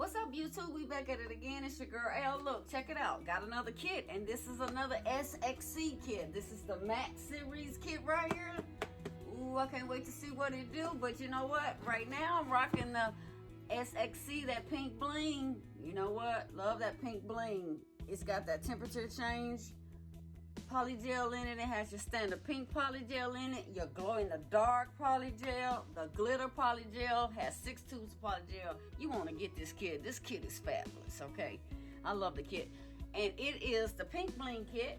What's up, YouTube? We back at it again. It's your girl L. Look, check it out. Got another kit, and this is another SXC kit. This is the Max series kit right here. Ooh, I can't wait to see what it do. But you know what? Right now, I'm rocking the SXC, that pink bling. You know what? Love that pink bling. It's got that temperature change polygel in it. It has your standard pink polygel in it, your glow in the dark polygel, the glitter polygel, has 6 tubes of polygel. You want to get this kit. This kit is fabulous, okay? I love the kit. And it is the pink bling kit.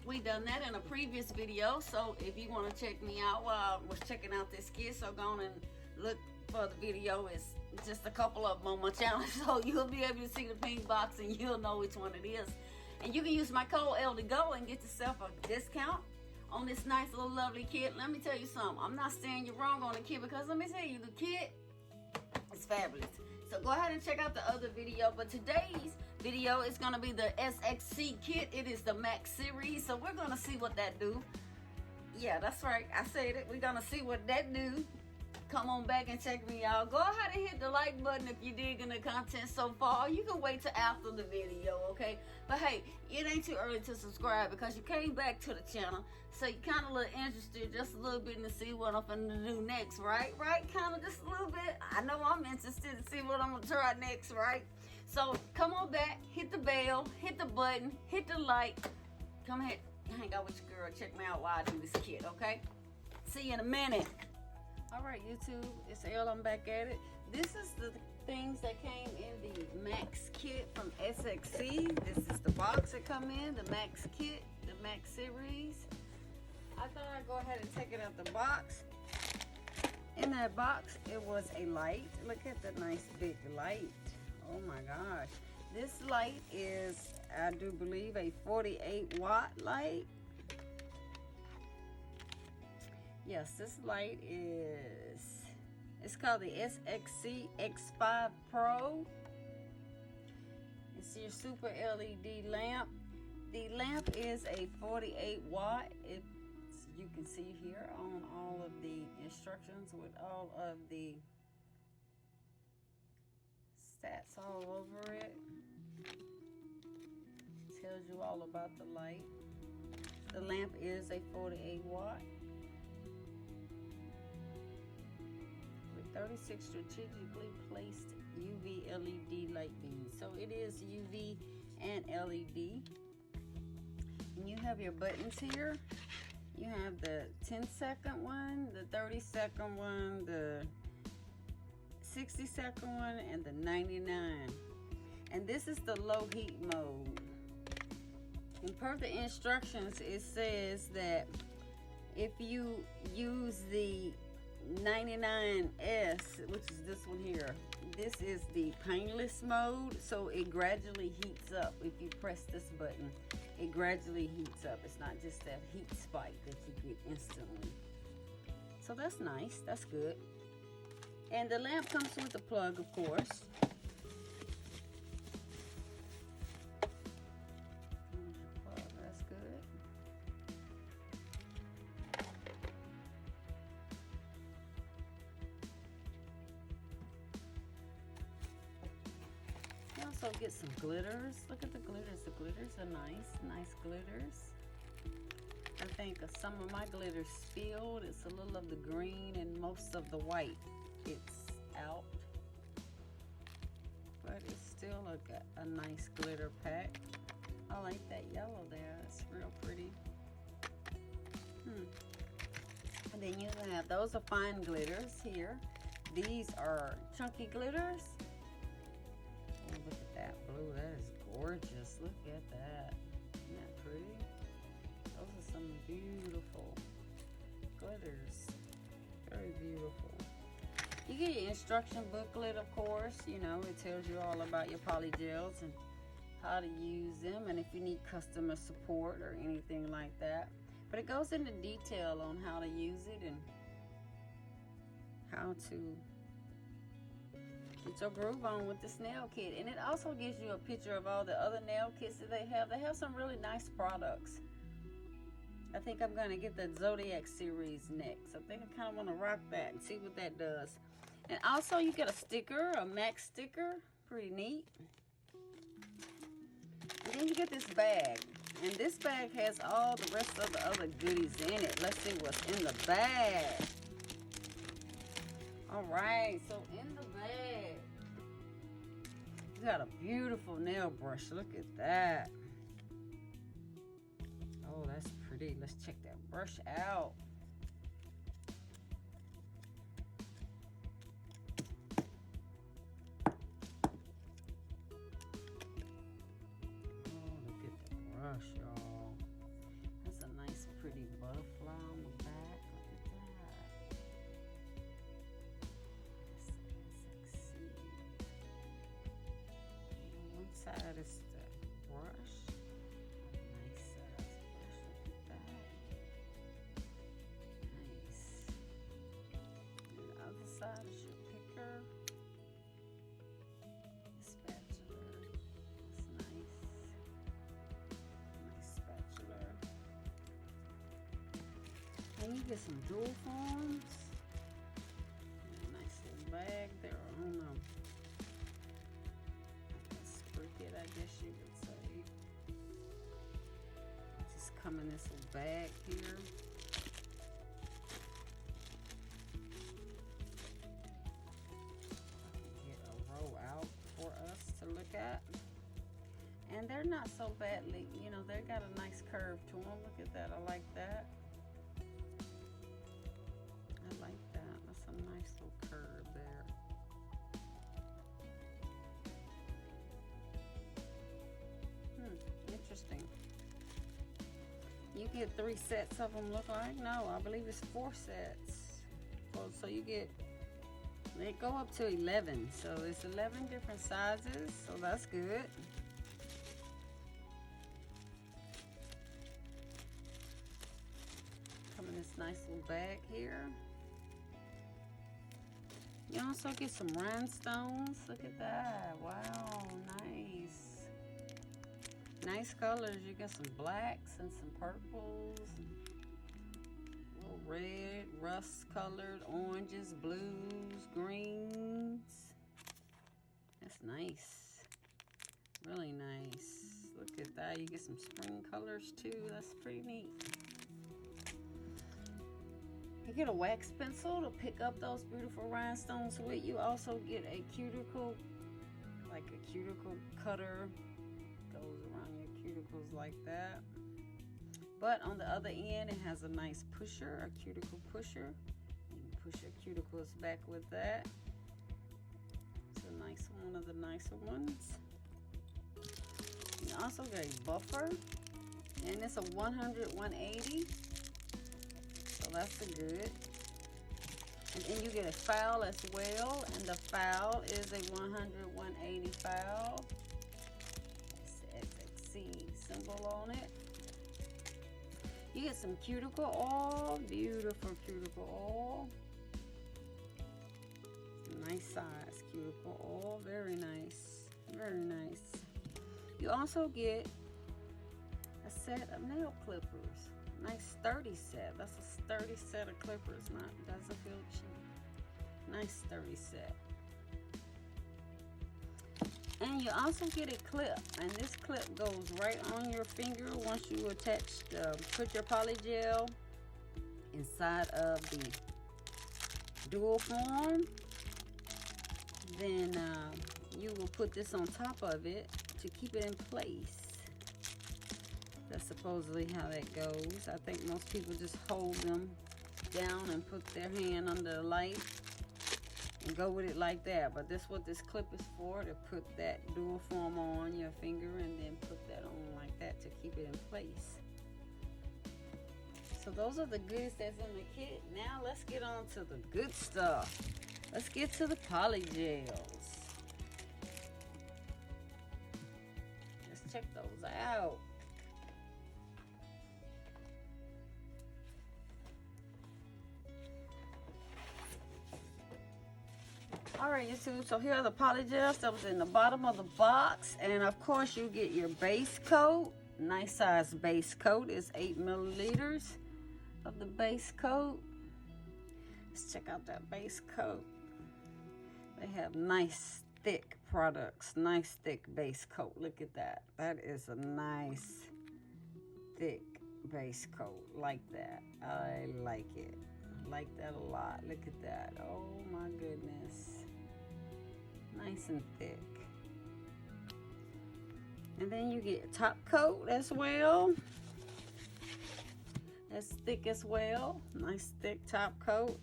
We done that in a previous video, so if you want to check me out while I was checking out this kit, so go on and look for the video. It's just a couple of them on my channel, so you'll be able to see the pink box and you'll know which one it is. And you can use my code L to go and get yourself a discount on this nice little lovely kit. Let me tell you something. I'm not saying you're wrong on the kit, because let me tell you, the kit is fabulous. So go ahead and check out the other video. But today's video is going to be the SXC kit. It is the Max series. So we're going to see what that do. Yeah, that's right. I said it. We're going to see what that do. Come on back and check me out. Go ahead and hit the like button if you're digging the content so far. You can wait till after the video, okay? But hey, it ain't too early to subscribe, because you came back to the channel, so you kind of a little interested just a little bit to see what I'm finna do next, right? Kind of just a little bit. I know I'm interested to see what I'm gonna try next, right? So come on back, hit the bell, hit the button, hit the like. Come ahead, hang out with your girl. Check me out while I do this kit, okay? See you in a minute. Alright, YouTube, it's L. I'm back at it. This is the things that came in the Max kit from SXC. This is the box that come in, the Max kit, the Max series. I thought I'd go ahead and take it out the box. In that box, it was a light. Look at the nice big light. Oh my gosh. This light is, I do believe, a 48 watt light. Yes, this light is, it's called the SXC X5 Pro. It's your super LED lamp. The lamp is a 48 watt. It's, you can see here on all of the instructions with all of the stats all over it. It tells you all about the light. The lamp is a 48 watt. 36 strategically placed UV LED light beams. So it is UV and LED. And you have your buttons here. You have the 10-second one, the 30-second one, the 60-second one, and the 99. And this is the low heat mode. And per the instructions, it says that if you use the 99S, which is this one here, this is the painless mode, so it gradually heats up. If you press this button, it gradually heats up. It's not just that heat spike that you get instantly. So that's nice, that's good. And the lamp comes with a plug, of course. There's your plug, that's good. Also get some glitters. Look at the glitters. The glitters are nice glitters. I think some of my glitters spilled. It's a little of the green and most of the white. It's out, but it's still a nice glitter pack. I like that yellow there. It's real pretty. And then you have, those are fine glitters here. These are chunky glitters. Oh, look at that blue. That is gorgeous. Look at that. Isn't that pretty? Those are some beautiful glitters. Very beautiful. You get your instruction booklet, of course. You know, it tells you all about your polygels and how to use them, and if you need customer support or anything like that. But it goes into detail on how to use it and how to get your groove on with this nail kit. And it also gives you a picture of all the other nail kits that they have. They have some really nice products. I think I'm going to get the Zodiac series next. I think I kind of want to rock that and see what that does. And also you get a sticker, a Max sticker. Pretty neat. And then you get this bag. And this bag has all the rest of the other goodies in it. Let's see what's in the bag. Alright, so in the bag, you got a beautiful nail brush. Look at that. Oh, that's pretty. Let's check that brush out. Brush, y'all. That's a nice pretty butterfly on the back. Look at that. SXC. One side is the brush. Nice size brush. Look at that. Nice. And the other side is your picker. And you get some dual forms. Nice little bag there on them. Spricket, I guess you would say. Just come in this little bag here. Get a row out for us to look at. And they're not so badly, you know, they got a nice curve to them. Look at that, I like that. That's a nice little curve there. Interesting. You get 3 sets of them, look like. No, I believe it's 4 sets. Well, so you get, they go up to 11. So it's 11 different sizes, so that's good. Come in this nice little bag here. You also get some rhinestones. Look at that. Wow, nice. Nice colors. You get some blacks and some purples. A little red, rust colored, oranges, blues, greens. That's nice. Really nice. Look at that. You get some spring colors too. That's pretty neat. You get a wax pencil to pick up those beautiful rhinestones with. You also get a cuticle, like a cuticle cutter. Goes around your cuticles like that. But on the other end, it has a nice pusher, a cuticle pusher. You can push your cuticles back with that. It's a nice one of the nicer ones. You also get a buffer, and it's a 100/180. So that's a good. And then you get a file as well, and the file is a 100/180 file. It's the SXC symbol on it. You get some cuticle oil, beautiful cuticle oil. Nice size cuticle oil, very nice, very nice. You also get a set of nail clippers. Nice sturdy set. That's a sturdy set of clippers. Doesn't feel cheap. Nice sturdy set. And you also get a clip, and this clip goes right on your finger once you put your polygel inside of the dual form. Then you will put this on top of it to keep it in place. That's supposedly how that goes. I think most people just hold them down and put their hand under the light and go with it like that. But that's what this clip is for, to put that dual form on your finger and then put that on like that to keep it in place. So those are the goodies that's in the kit. Now let's get on to the good stuff. Let's get to the polygels. Let's check those out. Alright YouTube, so here are the polygels that was in the bottom of the box. And of course you get your base coat. Nice size base coat is 8 milliliters of the base coat. Let's check out that base coat. They have nice thick products. Nice thick base coat. Look at that. That is a nice thick base coat. Like that. I like it. Like that a lot. Look at that. Oh my goodness. Nice and thick. And then you get a top coat as well. That's thick as well. Nice thick top coat.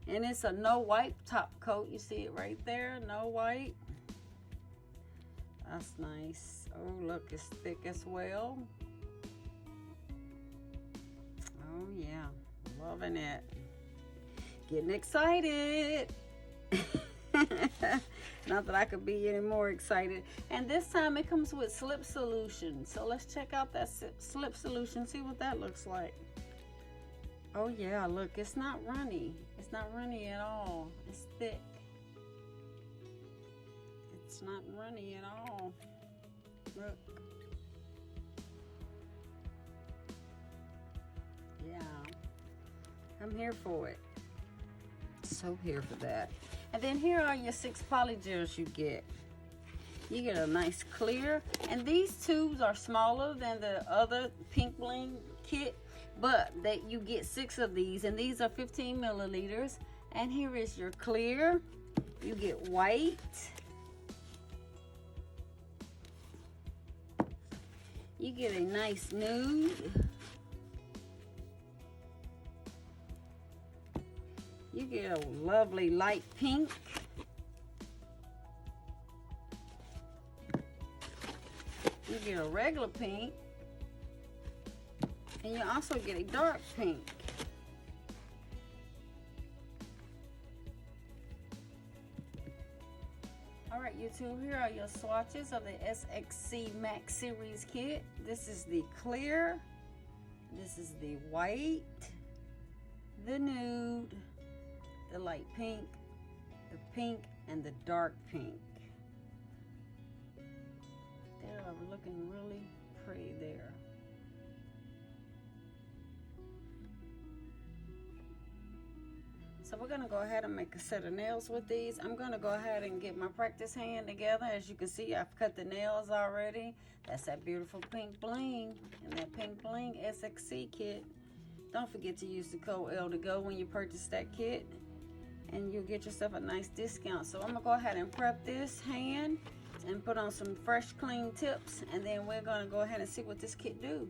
And it's a no wipe top coat. You see it right there. No wipe. That's nice. Oh, look, it's thick as well. Oh, yeah. Loving it. Getting excited. Not that I could be any more excited. And this time it comes with slip solution. So let's check out that slip solution. See what that looks like. Oh yeah, look, it's not runny. It's not runny at all. It's thick. It's not runny at all. Look. Yeah. I'm here for it. So here for that. And then here are your 6 polygels you get. You get a nice clear. And these tubes are smaller than the other Pink Bling kit. But you get 6 of these. And these are 15 milliliters. And here is your clear. You get white. You get a nice nude. You get a lovely light pink. You get a regular pink. And you also get a dark pink. Alright YouTube, here are your swatches of the SXC Max Series kit. This is the clear. This is the white. The nude. The light pink, the pink, and the dark pink. They're looking really pretty there. So we're gonna go ahead and make a set of nails with these. I'm gonna go ahead and get my practice hand together. As you can see, I've cut the nails already. That's that beautiful pink bling and that pink bling SXC kit. Don't forget to use the code L to go when you purchase that kit, and you'll get yourself a nice discount. So I'm gonna go ahead and prep this hand and put on some fresh clean tips, and then we're gonna go ahead and see what this kit do.